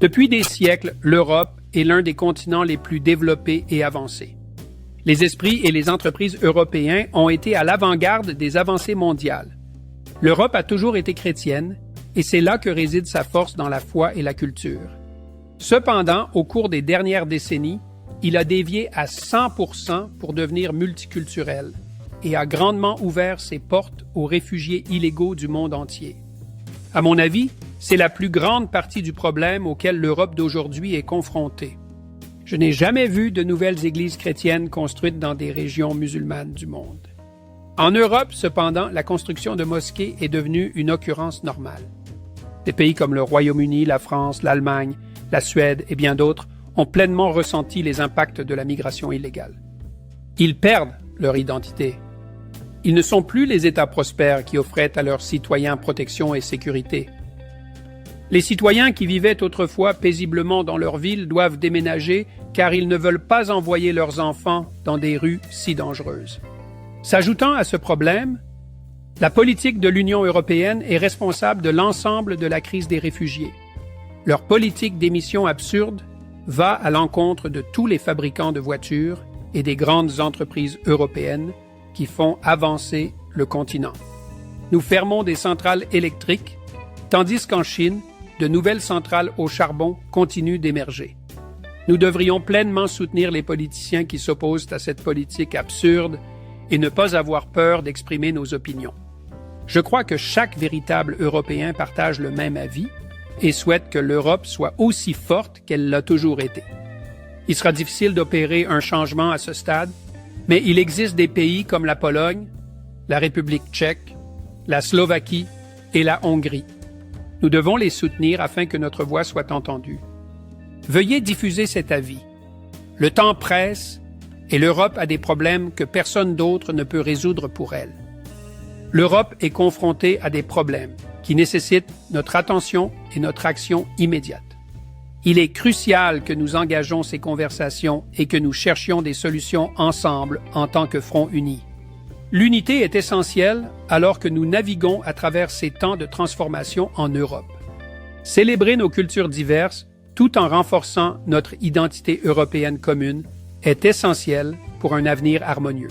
Depuis des siècles, l'Europe est l'un des continents les plus développés et avancés. Les esprits et les entreprises européens ont été à l'avant-garde des avancées mondiales. L'Europe a toujours été chrétienne, et c'est là que réside sa force dans la foi et la culture. Cependant, au cours des dernières décennies, il a dévié à 100% pour devenir multiculturel et a grandement ouvert ses portes aux réfugiés illégaux du monde entier. À mon avis, c'est la plus grande partie du problème auquel l'Europe d'aujourd'hui est confrontée. Je n'ai jamais vu de nouvelles églises chrétiennes construites dans des régions musulmanes du monde. En Europe, cependant, la construction de mosquées est devenue une occurrence normale. Des pays comme le Royaume-Uni, la France, l'Allemagne, la Suède et bien d'autres ont pleinement ressenti les impacts de la migration illégale. Ils perdent leur identité. Ils ne sont plus les États prospères qui offraient à leurs citoyens protection et sécurité. Les citoyens qui vivaient autrefois paisiblement dans leur ville doivent déménager car ils ne veulent pas envoyer leurs enfants dans des rues si dangereuses. S'ajoutant à ce problème, la politique de l'Union européenne est responsable de l'ensemble de la crise des réfugiés. Leur politique d'émissions absurde va à l'encontre de tous les fabricants de voitures et des grandes entreprises européennes qui font avancer le continent. Nous fermons des centrales électriques, tandis qu'en Chine, de nouvelles centrales au charbon continuent d'émerger. Nous devrions pleinement soutenir les politiciens qui s'opposent à cette politique absurde et ne pas avoir peur d'exprimer nos opinions. Je crois que chaque véritable Européen partage le même avis et souhaite que l'Europe soit aussi forte qu'elle l'a toujours été. Il sera difficile d'opérer un changement à ce stade, mais il existe des pays comme la Pologne, la République tchèque, la Slovaquie et la Hongrie. Nous devons les soutenir afin que notre voix soit entendue. Veuillez diffuser cet avis. Le temps presse et l'Europe a des problèmes que personne d'autre ne peut résoudre pour elle. L'Europe est confrontée à des problèmes qui nécessitent notre attention et notre action immédiate. Il est crucial que nous engageons ces conversations et que nous cherchions des solutions ensemble en tant que front uni. L'unité est essentielle alors que nous naviguons à travers ces temps de transformation en Europe. Célébrer nos cultures diverses tout en renforçant notre identité européenne commune est essentiel pour un avenir harmonieux.